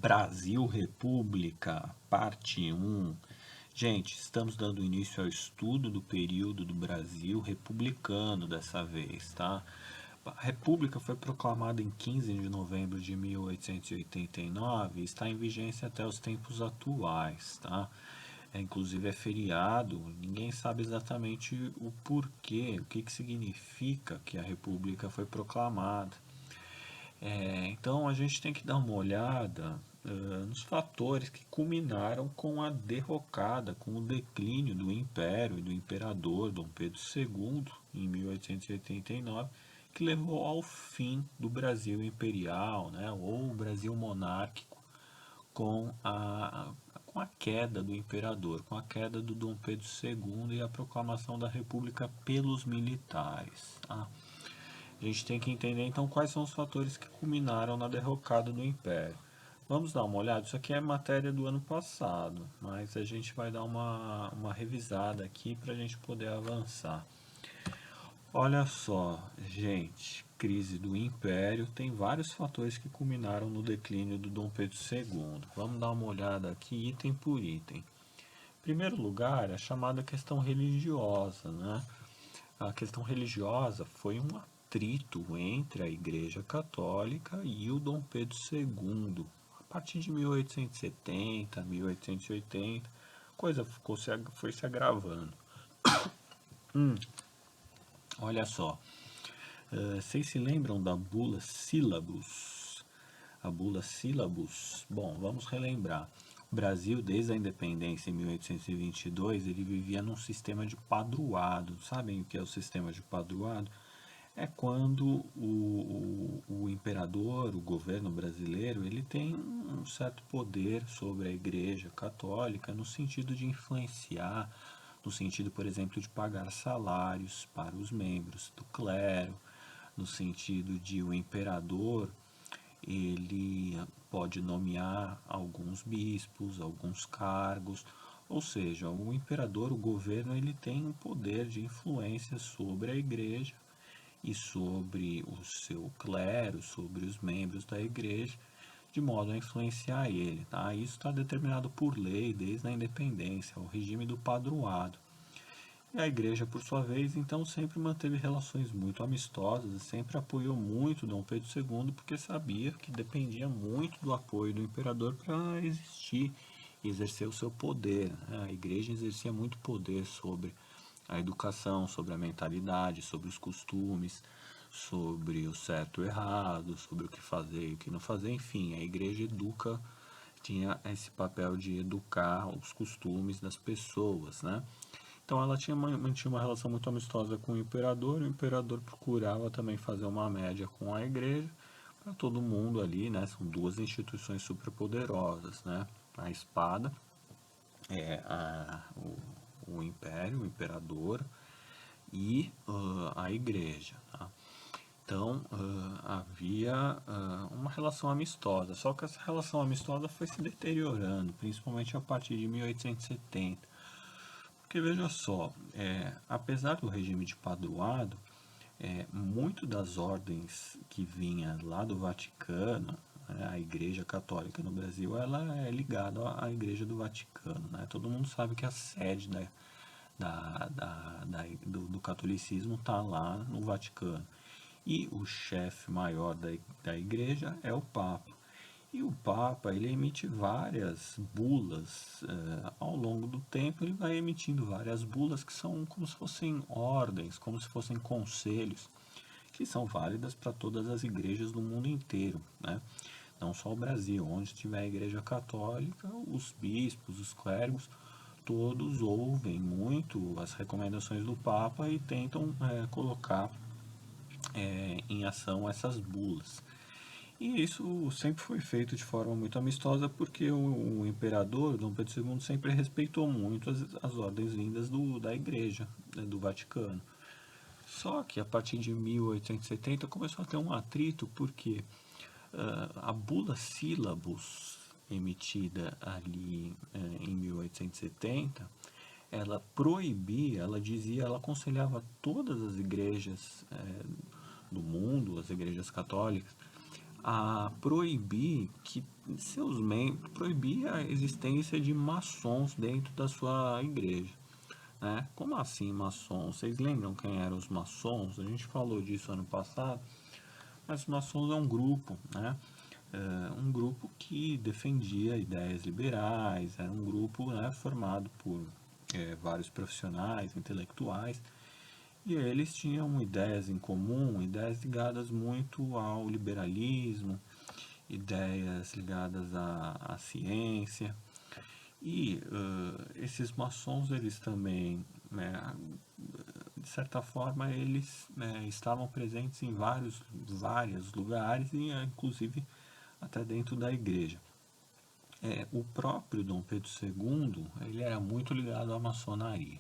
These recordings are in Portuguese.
Brasil República, parte 1. Gente, estamos dando início ao estudo do período do Brasil republicano dessa vez, tá? A República foi proclamada em 15 de novembro de 1889 e está em vigência até os tempos atuais, tá? Inclusive é feriado, ninguém sabe exatamente o porquê, o que significa que a República foi proclamada. Então a gente tem que dar uma olhada nos fatores que culminaram com a derrocada, com o declínio do Império e do Imperador Dom Pedro II em 1889, que levou ao fim do Brasil imperial, né, ou Brasil monárquico, com com a queda do imperador, com a queda do Dom Pedro II e a proclamação da República pelos militares. Tá? A gente tem que entender então quais são os fatores que culminaram na derrocada do Império. Vamos dar uma olhada, isso aqui é matéria do ano passado, mas a gente vai dar uma revisada aqui para a gente poder avançar. Olha só, gente, crise do Império tem vários fatores que culminaram no declínio do Dom Pedro II. Vamos dar uma olhada aqui item por item. Em primeiro lugar, a chamada questão religiosa, né? A questão religiosa foi um atrito entre a Igreja Católica e o Dom Pedro II. A partir de 1870, 1880, a coisa foi se agravando. Olha só, vocês se lembram da Bula Syllabus? A Bula Syllabus, bom, vamos relembrar. O Brasil, desde a independência em 1822, ele vivia num sistema de padroado. Sabem o que é o sistema de padroado? É quando o imperador, o governo brasileiro, ele tem um certo poder sobre a Igreja Católica no sentido de influenciar, no sentido, por exemplo, de pagar salários para os membros do clero, no sentido de o imperador ele pode nomear alguns bispos, alguns cargos, ou seja, o imperador, o governo, ele tem um poder de influência sobre a igreja e sobre o seu clero, sobre os membros da igreja, de modo a influenciar ele. Tá? Isso está determinado por lei desde a independência, o regime do padroado. E a igreja, por sua vez, então sempre manteve relações muito amistosas e sempre apoiou muito Dom Pedro II, porque sabia que dependia muito do apoio do imperador para existir e exercer o seu poder. Né? A igreja exercia muito poder sobre a educação, sobre a mentalidade, sobre os costumes, sobre o certo e o errado, sobre o que fazer e o que não fazer, enfim, a igreja tinha esse papel de educar os costumes das pessoas, né? Então ela mantinha uma relação muito amistosa com o imperador procurava também fazer uma média com a igreja, para todo mundo ali, né? São duas instituições superpoderosas, né? A espada é o império, o imperador e a igreja. Tá? Então havia uma relação amistosa, só que essa relação amistosa foi se deteriorando, principalmente a partir de 1870. Porque veja só, apesar do regime de padroado, muito das ordens que vinha lá do Vaticano, né, a Igreja Católica no Brasil, ela é ligada à Igreja do Vaticano. Né? Todo mundo sabe que a sede do catolicismo está lá no Vaticano. E o chefe maior da igreja é o Papa. E o Papa, ele emite várias bulas, ao longo do tempo ele vai emitindo várias bulas que são como se fossem ordens, como se fossem conselhos, que são válidas para todas as igrejas do mundo inteiro, né? Não só o Brasil, onde tiver a igreja católica, os bispos, os clérigos, todos ouvem muito as recomendações do Papa e tentam colocar em ação essas bulas. E isso sempre foi feito de forma muito amistosa porque o imperador, Dom Pedro II, sempre respeitou muito as ordens vindas da igreja, né, do Vaticano. Só que a partir de 1870 começou a ter um atrito porque a bula Syllabus, emitida ali em 1870, ela proibia, ela dizia, ela aconselhava todas as igrejas do mundo, as igrejas católicas, a proibir que seus membros, proibir a existência de maçons dentro da sua igreja. Né? Como assim maçons? Vocês lembram quem eram os maçons? A gente falou disso ano passado, mas os maçons é um grupo, né? Um grupo que defendia ideias liberais, era um grupo, né, formado por vários profissionais, intelectuais, e eles tinham ideias em comum, ideias ligadas muito ao liberalismo, ideias ligadas à ciência. E esses maçons, eles também, né, de certa forma, eles estavam presentes em vários lugares, e inclusive até dentro da igreja. O próprio Dom Pedro II, ele era muito ligado à maçonaria.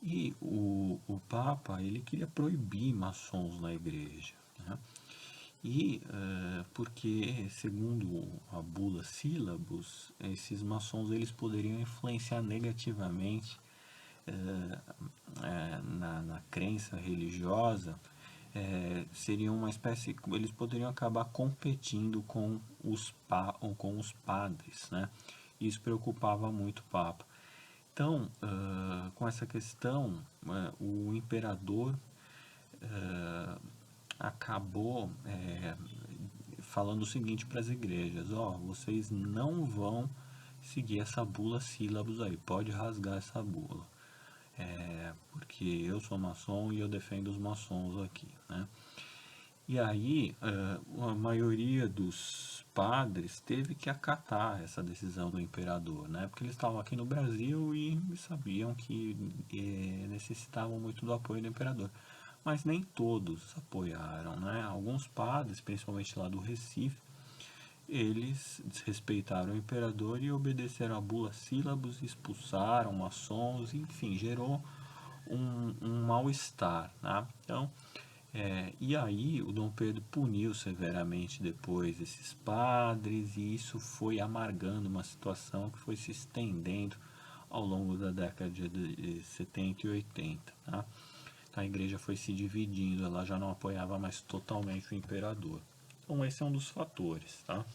E o Papa, ele queria proibir maçons na igreja. Né? E porque, segundo a bula Sílabus, esses maçons eles poderiam influenciar negativamente na crença religiosa, seriam uma espécie, eles poderiam acabar competindo com os padres, né? Isso preocupava muito o Papa. Então, com essa questão, o imperador acabou falando o seguinte para as igrejas: ó, vocês não vão seguir essa bula sílabus aí, pode rasgar essa bula, porque eu sou maçom e eu defendo os maçons aqui, né? E aí, a maioria dos padres teve que acatar essa decisão do imperador, né? Porque eles estavam aqui no Brasil e sabiam que necessitavam muito do apoio do imperador. Mas nem todos apoiaram, né? Alguns padres, principalmente lá do Recife, eles desrespeitaram o imperador e obedeceram a bula sílabus, expulsaram maçons, enfim, gerou um mal-estar, né? Então, e aí o Dom Pedro puniu severamente depois esses padres, e isso foi amargando uma situação que foi se estendendo ao longo da década de 70 e 80. Tá? Então a igreja foi se dividindo, ela já não apoiava mais totalmente o imperador. Então esse é um dos fatores, tá?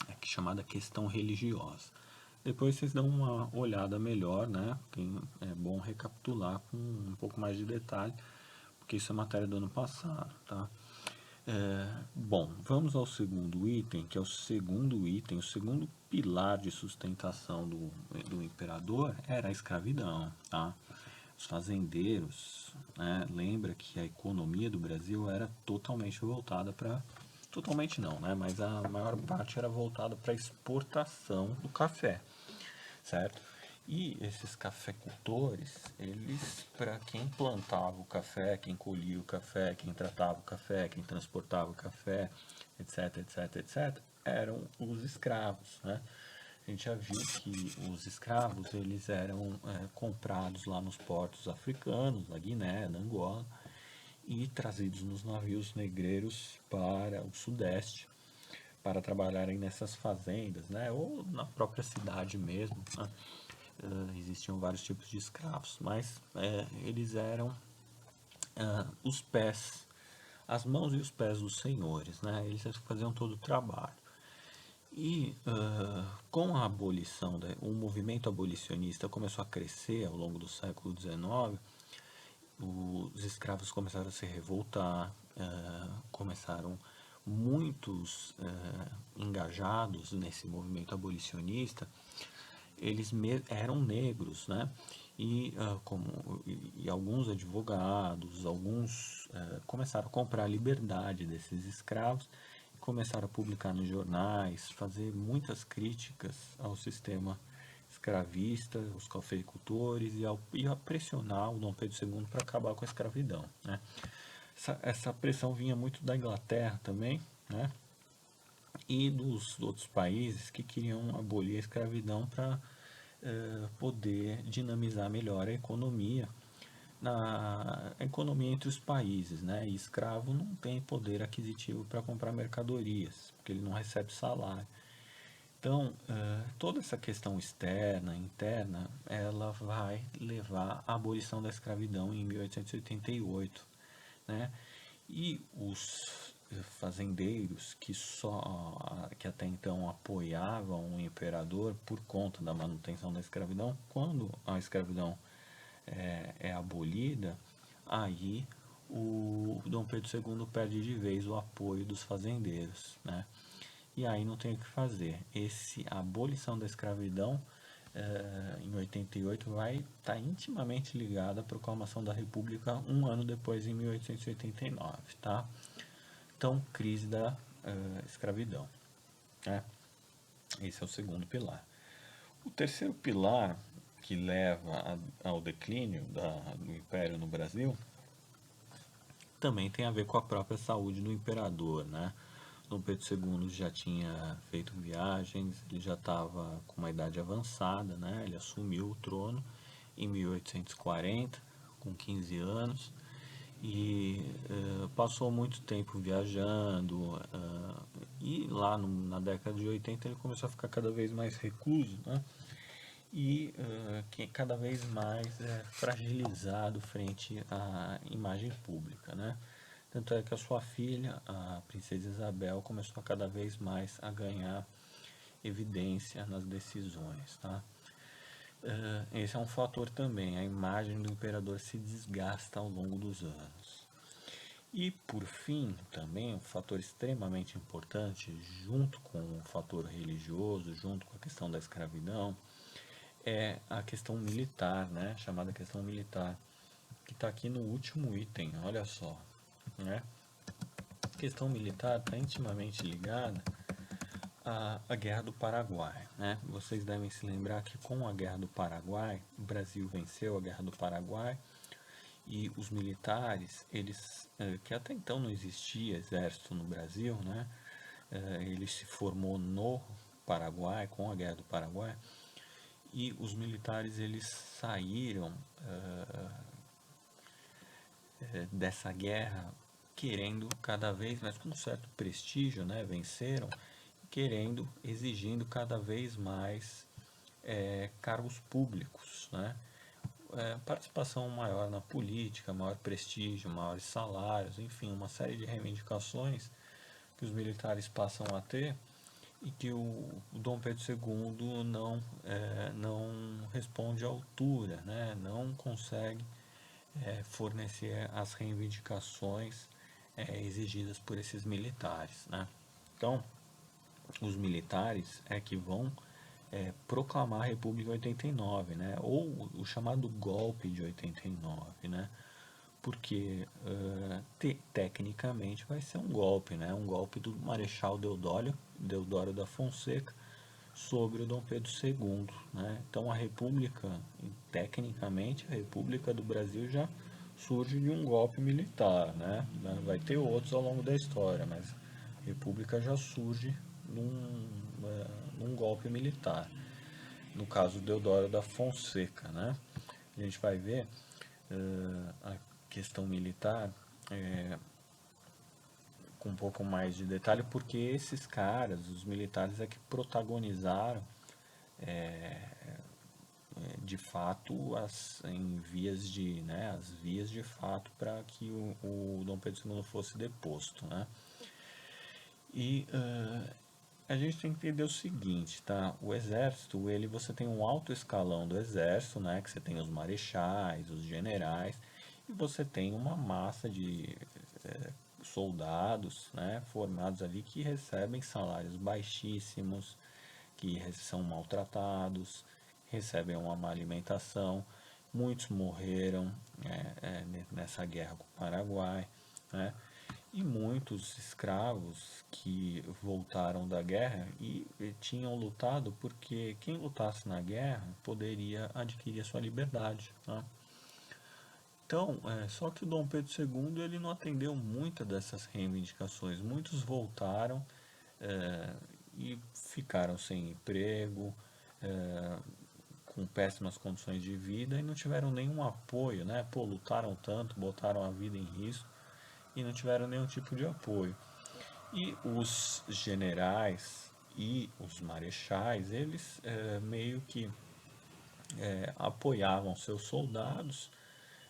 É chamada questão religiosa. Depois vocês dão uma olhada melhor, né? É bom recapitular com um pouco mais de detalhe, porque isso é matéria do ano passado, tá? Bom, vamos ao segundo item, que é o segundo pilar de sustentação do imperador era a escravidão, tá? Os fazendeiros, né? Lembra que a economia do Brasil era totalmente voltada para... Totalmente não, né? Mas a maior parte era voltada para a exportação do café, certo? E esses cafeicultores, eles, para quem plantava o café, quem colhia o café, quem tratava o café, quem transportava o café, etc, etc, etc, eram os escravos, né? A gente já viu que os escravos, eles eram comprados lá nos portos africanos, na Guiné, na Angola, e trazidos nos navios negreiros para o sudeste, para trabalharem nessas fazendas, né? Ou na própria cidade mesmo, né? Existiam vários tipos de escravos, mas eles eram os pés, as mãos e os pés dos senhores, né? Eles faziam todo o trabalho. E com a abolição, o movimento abolicionista começou a crescer ao longo do século XIX, os escravos começaram a se revoltar, começaram muitos engajados nesse movimento abolicionista, eles eram negros, né? E alguns advogados, alguns começaram a comprar a liberdade desses escravos, começaram a publicar nos jornais, fazer muitas críticas ao sistema escravista, os cafeicultores, e a pressionar o Dom Pedro II para acabar com a escravidão, né? Essa pressão vinha muito da Inglaterra também, né? E dos outros países que queriam abolir a escravidão para poder dinamizar melhor a economia entre os países, né? E escravo não tem poder aquisitivo para comprar mercadorias, porque ele não recebe salário. Então, toda essa questão externa, interna, ela vai levar à abolição da escravidão em 1888, né? E fazendeiros que até então apoiavam o imperador por conta da manutenção da escravidão, quando a escravidão é abolida, aí o Dom Pedro II perde de vez o apoio dos fazendeiros, né? E aí não tem o que fazer. A abolição da escravidão em 88 vai estar intimamente ligada à proclamação da República um ano depois, em 1889, tá? Então, crise da escravidão, né? Esse é o segundo pilar. O terceiro pilar que leva ao declínio do Império no Brasil também tem a ver com a própria saúde do imperador, né? Dom Pedro II já tinha feito viagens, ele já estava com uma idade avançada, né? Ele assumiu o trono em 1840, com 15 anos, e passou muito tempo viajando, e lá na década de 80 ele começou a ficar cada vez mais recluso, né? E que cada vez mais fragilizado frente à imagem pública, né? Tanto é que a sua filha, a princesa Isabel, começou a cada vez mais a ganhar evidência nas decisões, tá? Esse é um fator também, a imagem do imperador se desgasta ao longo dos anos. E por fim, também um fator extremamente importante, junto com o fator religioso, junto com a questão da escravidão, é a questão militar, né? Chamada questão militar, que está aqui no último item, olha só, né? A questão militar está intimamente ligada à Guerra do Paraguai, né? Vocês devem se lembrar que com a Guerra do Paraguai, o Brasil venceu a Guerra do Paraguai e os militares, eles, que até então não existia exército no Brasil, né? Ele se formou no Paraguai, com a Guerra do Paraguai, e os militares eles saíram dessa guerra querendo cada vez mais, com um certo prestígio, né, venceram, querendo, exigindo cada vez mais cargos públicos, né, participação maior na política, maior prestígio, maiores salários, enfim, uma série de reivindicações que os militares passam a ter e que o Dom Pedro II não responde à altura, né? Não consegue fornecer as reivindicações exigidas por esses militares, né? Então, os militares é que vão proclamar a República em 89, né? Ou o chamado golpe de 89, né? Porque tecnicamente vai ser um golpe, né? Um golpe do Marechal Deodoro da Fonseca sobre o Dom Pedro II, né? Então a República, tecnicamente, a República do Brasil já surge de um golpe militar, né? Vai ter outros ao longo da história, mas a República já surge num golpe militar. No caso Deodoro da Fonseca, né? A gente vai ver a questão militar com um pouco mais de detalhe, porque esses caras, os militares, é que protagonizaram de fato as vias de fato para que o Dom Pedro II fosse deposto, né? E a gente tem que entender o seguinte, tá? O exército, você tem um alto escalão do exército, né? Que você tem os marechais, os generais, e você tem uma massa de soldados, né? Formados ali que recebem salários baixíssimos, que são maltratados, recebem uma má alimentação. Muitos morreram nessa guerra com o Paraguai, né? E muitos escravos que voltaram da guerra e tinham lutado porque quem lutasse na guerra poderia adquirir a sua liberdade, né? Então, só que o Dom Pedro II ele não atendeu muitas dessas reivindicações. Muitos voltaram e ficaram sem emprego, com péssimas condições de vida e não tiveram nenhum apoio, né? Pô, lutaram tanto, botaram a vida em risco e não tiveram nenhum tipo de apoio. E os generais e os marechais, eles meio que apoiavam seus soldados,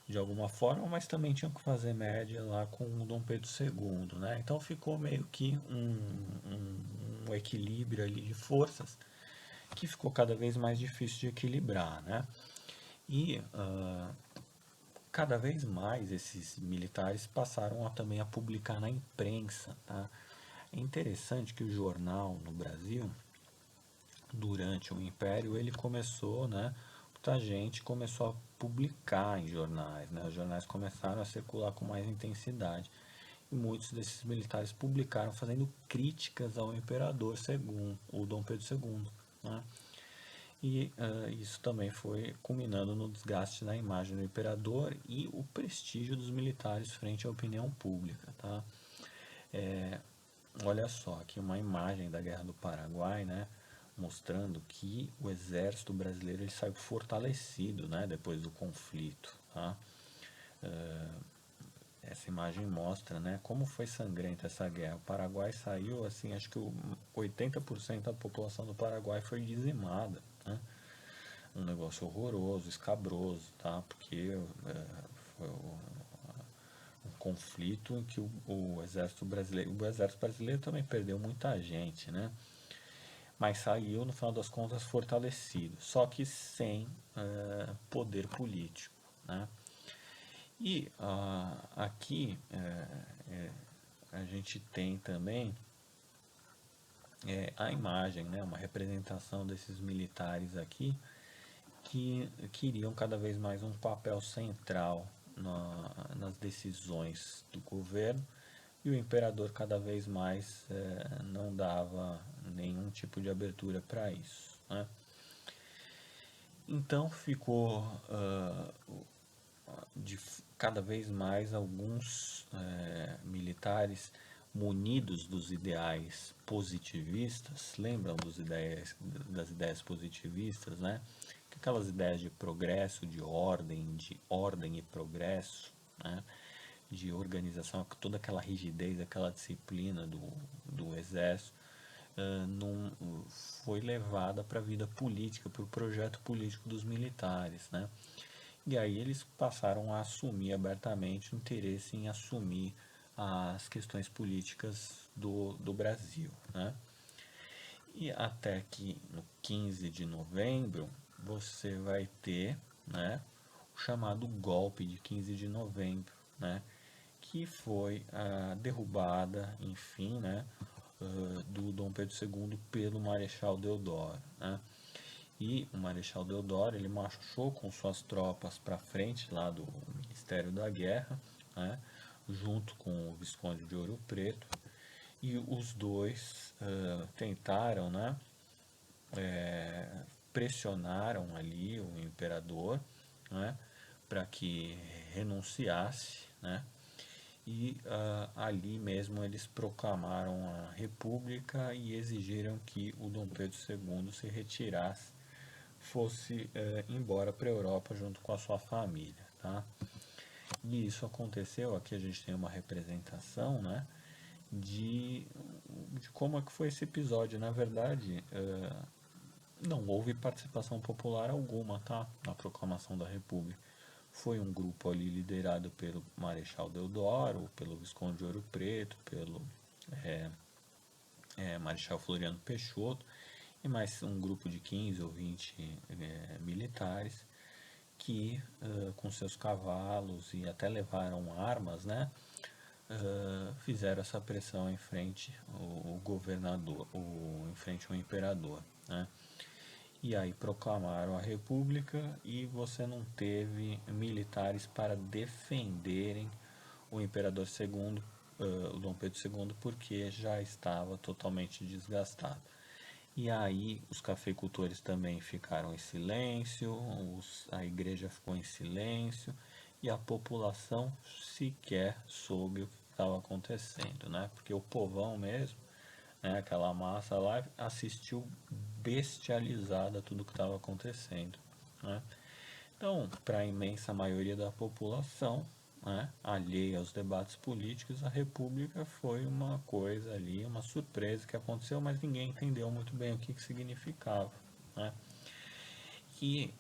de alguma forma, mas também tinham que fazer média lá com o Dom Pedro II, né? Então ficou meio que um equilíbrio ali de forças que ficou cada vez mais difícil de equilibrar, né? E cada vez mais esses militares passaram também a publicar na imprensa, tá? É interessante que o jornal no Brasil, durante o Império, ele começou, né? Muita gente começou a publicar em jornais, né? Os jornais começaram a circular com mais intensidade. E muitos desses militares publicaram fazendo críticas ao imperador segundo, o Dom Pedro II, né? E isso também foi culminando no desgaste da imagem do imperador e o prestígio dos militares frente à opinião pública, tá? Olha só, aqui uma imagem da Guerra do Paraguai, né? Mostrando que o exército brasileiro ele saiu fortalecido, né? Depois do conflito, tá? Essa imagem mostra, né, como foi sangrenta essa guerra. O Paraguai saiu, assim, acho que 80% da população do Paraguai foi dizimada, né? Um negócio horroroso, escabroso, tá? Porque foi um conflito em que o exército brasileiro também perdeu muita gente, né? Mas saiu, no final das contas, fortalecido, só que sem poder político, né? E aqui a gente tem também a imagem, né, uma representação desses militares aqui que queriam cada vez mais um papel central nas decisões do governo e o imperador cada vez mais não dava nenhum tipo de abertura para isso, né? Então ficou de cada vez mais alguns militares munidos dos ideais positivistas, lembram das ideias positivistas, né? Aquelas ideias de progresso, de ordem e progresso, né? De organização, toda aquela rigidez, aquela disciplina do exército, não foi levada para a vida política, para o projeto político dos militares, né? E aí eles passaram a assumir abertamente o interesse em assumir as questões políticas do Brasil, né? E até que no 15 de novembro você vai ter, né, o chamado golpe de 15 de novembro, né, que foi a derrubada, enfim, né, do Dom Pedro II pelo Marechal Deodoro, né? E o Marechal Deodoro ele marchou com suas tropas para frente lá do Ministério da Guerra, né, junto com o Visconde de Ouro Preto, e os dois tentaram, né, pressionaram ali o imperador, né, para que renunciasse, né, e ali mesmo eles proclamaram a República e exigiram que o Dom Pedro II se retirasse, fosse embora para a Europa junto com a sua família, tá? E isso aconteceu, aqui a gente tem uma representação, né, de, de como é que foi esse episódio. Na verdade, não houve participação popular alguma, tá? Na proclamação da República. Foi um grupo ali liderado pelo Marechal Deodoro, pelo Visconde de Ouro Preto, pelo Marechal Floriano Peixoto e mais um grupo de 15 ou 20 militares que, com seus cavalos e até levaram armas, né, fizeram essa pressão em frente ao governador, em frente ao imperador, né? E aí proclamaram a República e você não teve militares para defenderem o imperador segundo, o Dom Pedro II, porque já estava totalmente desgastado. E aí os cafeicultores também ficaram em silêncio, a igreja ficou em silêncio e a população sequer soube o que estava acontecendo, né? Porque o povão mesmo, né, aquela massa lá, assistiu bestializada tudo o que estava acontecendo, né? Então, para a imensa maioria da população, né, alheia aos debates políticos, a República foi uma coisa ali, uma surpresa que aconteceu, mas ninguém entendeu muito bem o que significava, né? E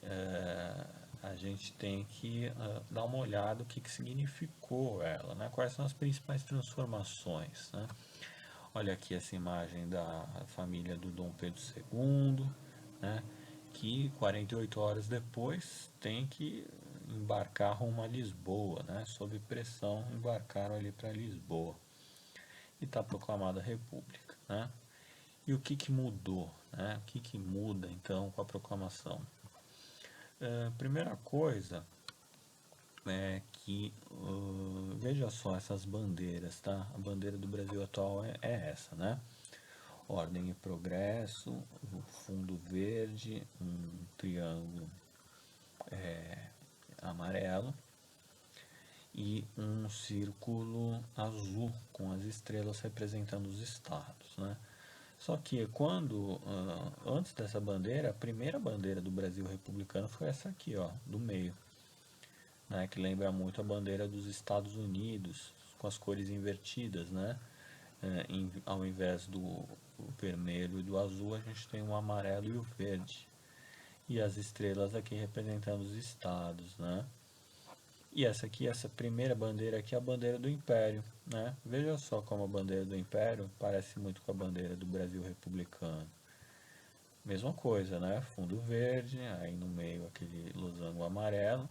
a gente tem que dar uma olhada no que significou ela, né? Quais são as principais transformações, né? Olha aqui essa imagem da família do Dom Pedro II, né? Que 48 horas depois tem que embarcar rumo a Lisboa, né? Sob pressão, embarcaram ali para Lisboa e está proclamada a República, né? E o que mudou, né? O que muda então com a proclamação? Primeira coisa é que, veja só essas bandeiras, tá? A bandeira do Brasil atual é essa, né? Ordem e Progresso, o fundo verde, um triângulo amarelo e um círculo azul com as estrelas representando os estados, né? Só que antes dessa bandeira, a primeira bandeira do Brasil republicano foi essa aqui, ó, do meio, né, que lembra muito a bandeira dos Estados Unidos, com as cores invertidas, né? Ao invés do vermelho e do azul, a gente tem o amarelo e o verde. E as estrelas aqui representando os estados, né? E essa aqui, essa primeira bandeira aqui é a bandeira do Império, né? Veja só como a bandeira do Império parece muito com a bandeira do Brasil republicano. Mesma coisa, né? Fundo verde, aí no meio aquele losango amarelo.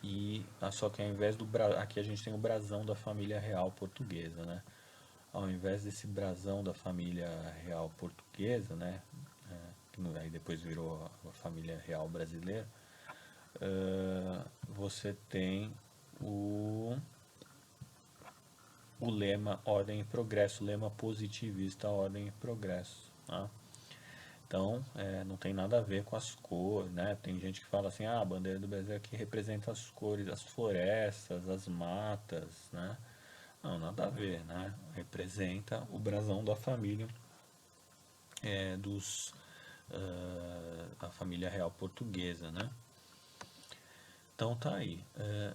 E só que ao invés aqui a gente tem o brasão da família real portuguesa, né? Ao invés desse brasão da família real portuguesa, né? Que aí depois virou a família real brasileira, você tem o, o lema Ordem e Progresso, o lema positivista Ordem e Progresso, tá? Então, não tem nada a ver com as cores, né? Tem gente que fala assim, a bandeira do Brasil aqui representa as cores, as florestas, as matas, né? Não, nada a ver, né? Representa o brasão da família, a família real portuguesa, né? Então tá aí.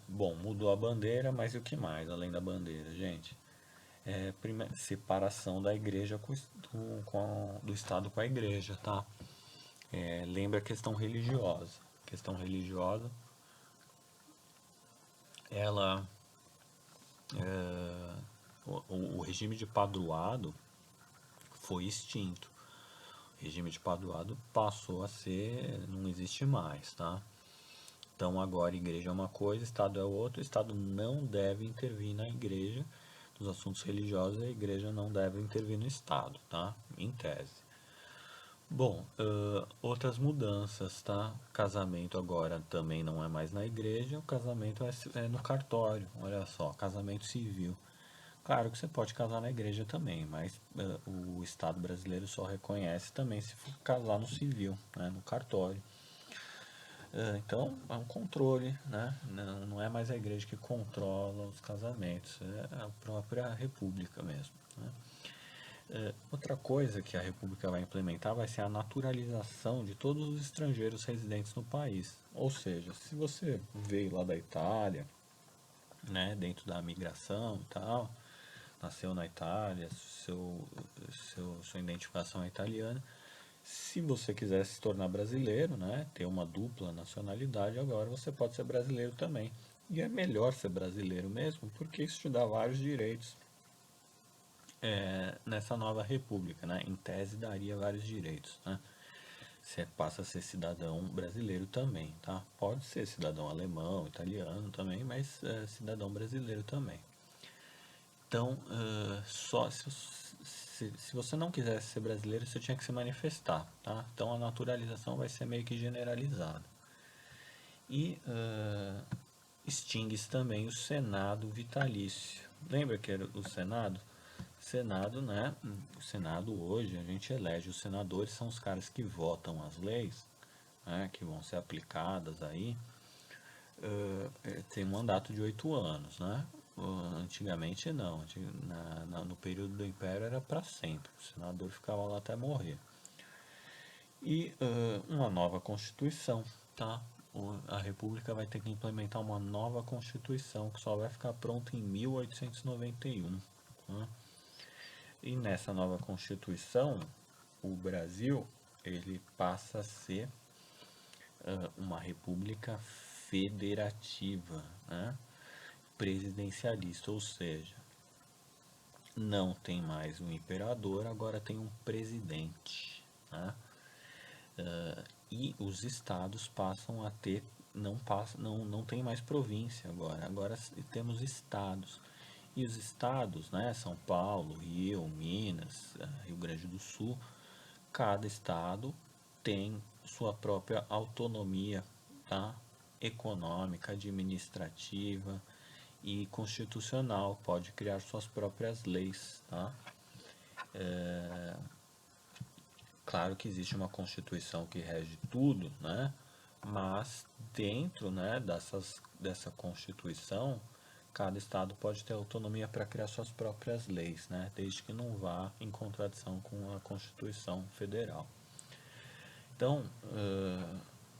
Bom, mudou a bandeira, mas e o que mais além da bandeira, gente? Separação da igreja do Estado com a igreja, tá? Lembra a questão religiosa. A questão religiosa, ela, o regime de padroado foi extinto. O regime de padroado passou a ser, não existe mais, tá? Então agora a igreja é uma coisa, Estado é outra, o Estado não deve intervir na igreja, nos assuntos religiosos a igreja não deve intervir no Estado, tá? Em tese. Bom, outras mudanças, tá? Casamento agora também não é mais na igreja, o casamento é no cartório, olha só, casamento civil. Claro que você pode casar na igreja também, mas o Estado brasileiro só reconhece também se for casar no civil, né, no cartório. Então, é um controle, né? Não é mais a igreja que controla os casamentos, é a própria república mesmo, né? Outra coisa que a república vai implementar vai ser a naturalização de todos os estrangeiros residentes no país. Ou seja, se você veio lá da Itália, né, dentro da migração e tal, nasceu na Itália, sua identificação é italiana, se você quiser se tornar brasileiro, né, ter uma dupla nacionalidade, agora você pode ser brasileiro também. E é melhor ser brasileiro mesmo, porque isso te dá vários direitos nessa nova república, né? Em tese daria vários direitos, né? Você passa a ser cidadão brasileiro também, tá? Pode ser cidadão alemão, italiano também, mas cidadão brasileiro também. Então, só se você não quisesse ser brasileiro, você tinha que se manifestar, tá? Então a naturalização vai ser meio que generalizada. E extingue-se também o Senado vitalício. Lembra que era o Senado? Senado, né? O Senado hoje, a gente elege os senadores, são os caras que votam as leis, né, que vão ser aplicadas aí. Tem um mandato de 8 anos, né? Antigamente não, no período do Império era para sempre, o senador ficava lá até morrer. E uma nova Constituição, tá? A República vai ter que implementar uma nova Constituição que só vai ficar pronta em 1891. Tá? E nessa nova Constituição, o Brasil ele passa a ser uma república federativa, né? Presidencialista, ou seja, não tem mais um imperador, agora tem um presidente, né? E os estados passam a ter, não tem mais província agora temos estados. E os estados, né, São Paulo, Rio, Minas, Rio Grande do Sul, cada estado tem sua própria autonomia, tá? Econômica, administrativa e constitucional, pode criar suas próprias leis, tá? Claro que existe uma constituição que rege tudo, né? Mas dentro, né, dessa constituição, cada estado pode ter autonomia para criar suas próprias leis, né? Desde que não vá em contradição com a Constituição Federal. Então,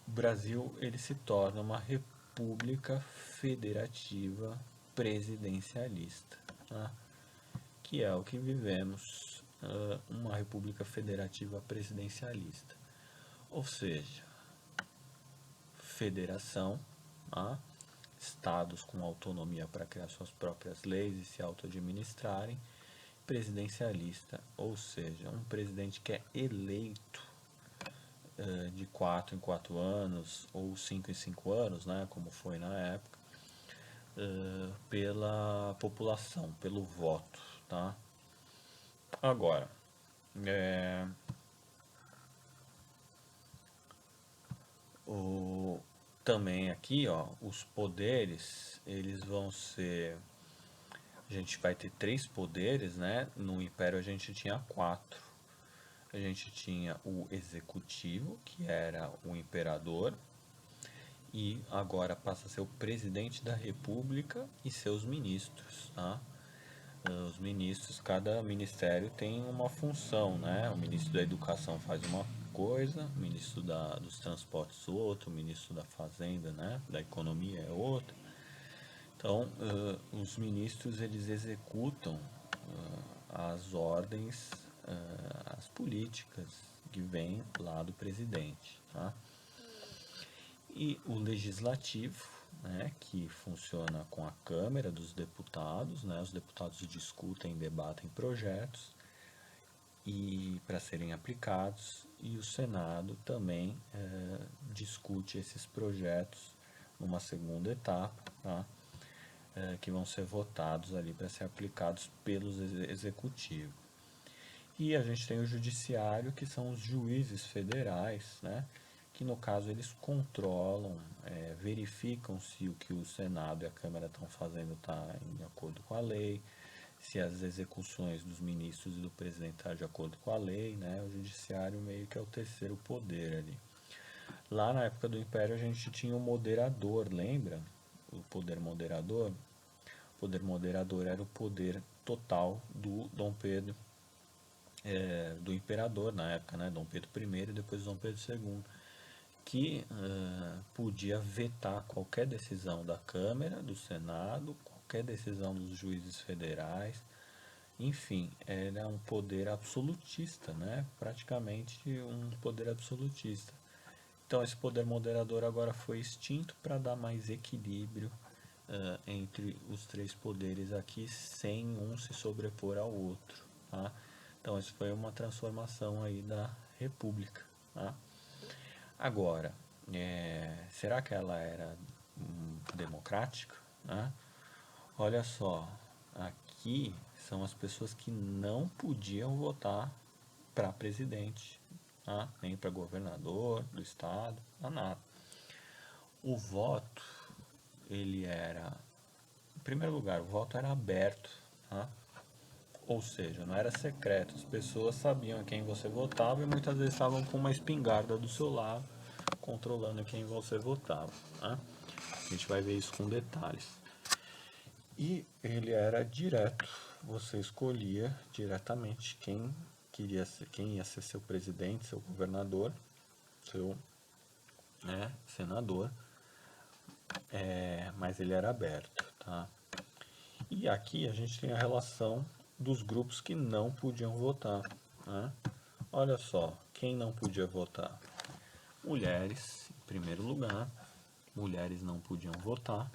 o Brasil ele se torna uma república federativa presidencialista, tá? Que é o que vivemos, uma república federativa presidencialista. Ou seja, federação, tá? Estados com autonomia para criar suas próprias leis e se auto-administrarem, presidencialista, ou seja, um presidente que é eleito de 4 em 4 anos ou 5 em 5 anos, né, como foi na época, pela população, pelo voto, tá? Agora, também aqui, ó, os poderes, eles vão ser, a gente vai ter 3 poderes, né? No Império a gente tinha 4. A gente tinha o executivo, que era o imperador, e agora passa a ser o presidente da República e seus ministros, tá? Os ministros, cada ministério tem uma função, né? O ministro da Educação faz uma coisa, o ministro dos Transportes outro, o ministro da Fazenda, né? Da Economia é outro. Então, os ministros eles executam as ordens, as políticas que vêm lá do presidente, tá? E o legislativo, né, que funciona com a Câmara dos Deputados, né, os deputados discutem e debatem projetos e para serem aplicados, e o Senado também discute esses projetos numa segunda etapa, tá? Que vão ser votados ali para ser aplicados pelos executivos. E a gente tem o judiciário, que são os juízes federais, né? Que no caso eles controlam, verificam se o que o Senado e a Câmara estão fazendo está em acordo com a lei, se as execuções dos ministros e do presidente estão de acordo com a lei, né? O judiciário meio que é o terceiro poder ali. Lá na época do Império a gente tinha o moderador, lembra? O poder moderador. O poder moderador era o poder total do Dom Pedro, do imperador na época, né? Dom Pedro I e depois Dom Pedro II, que podia vetar qualquer decisão da Câmara, do Senado, qualquer decisão dos juízes federais, enfim, era um poder absolutista, né? Praticamente um poder absolutista. Então esse poder moderador agora foi extinto para dar mais equilíbrio entre os 3 poderes aqui, sem um se sobrepor ao outro, tá? Então isso foi uma transformação aí da República, tá? Agora, será que ela era democrática, né? Olha só, aqui são as pessoas que não podiam votar para presidente, tá? Nem para governador do estado, nada. O voto, ele era, em primeiro lugar, o voto era aberto, tá? Ou seja, não era secreto, as pessoas sabiam quem você votava e muitas vezes estavam com uma espingarda do seu lado, controlando quem você votava, tá? A gente vai ver isso com detalhes. E ele era direto, você escolhia diretamente quem ia ser seu presidente, seu governador, seu, né, senador, mas ele era aberto, tá? E aqui a gente tem a relação dos grupos que não podiam votar, né? Olha só, quem não podia votar? Mulheres, primeiro lugar, mulheres não podiam votar,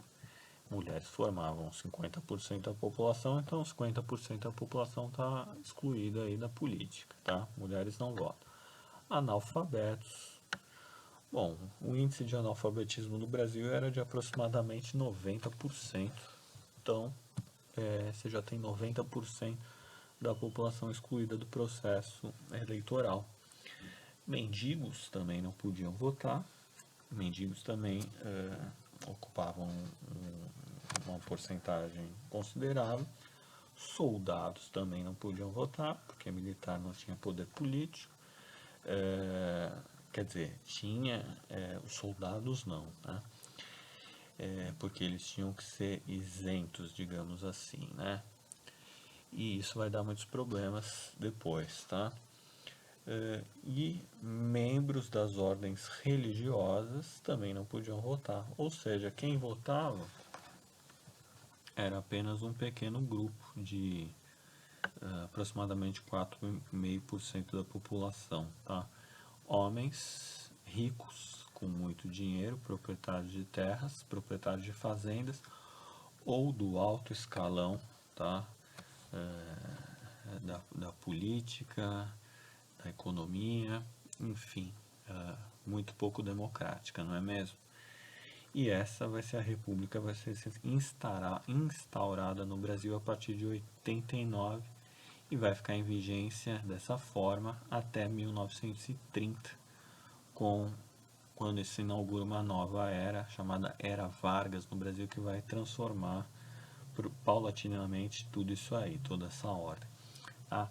mulheres formavam 50% da população, então 50% da população está excluída aí da política, tá? Mulheres não votam. Analfabetos. Bom, o índice de analfabetismo no Brasil era de aproximadamente 90%, então você já tem 90% da população excluída do processo eleitoral. Mendigos também não podiam votar, mendigos também ocupavam uma porcentagem considerável. Soldados também não podiam votar, porque militar não tinha poder político. Quer dizer, tinha, os soldados não, né? Porque eles tinham que ser isentos, digamos assim, né? E isso vai dar muitos problemas depois, tá? E membros das ordens religiosas também não podiam votar. Ou seja, quem votava era apenas um pequeno grupo de aproximadamente 4,5% da população, tá? Homens ricos com muito dinheiro, proprietários de terras, proprietários de fazendas ou do alto escalão, tá? Da política, da economia, enfim, muito pouco democrática, não é mesmo? E essa vai ser a república, vai ser instaurada no Brasil a partir de 89 e vai ficar em vigência dessa forma até 1930, quando se inaugura uma nova era, chamada Era Vargas no Brasil, que vai transformar paulatinamente tudo isso aí, toda essa ordem. Tá?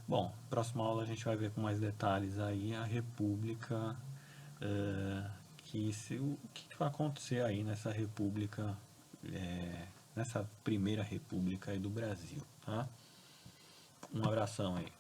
Bom, próxima aula a gente vai ver com mais detalhes aí a república, o que vai acontecer aí nessa república, nessa primeira república aí do Brasil, tá? Um abração aí.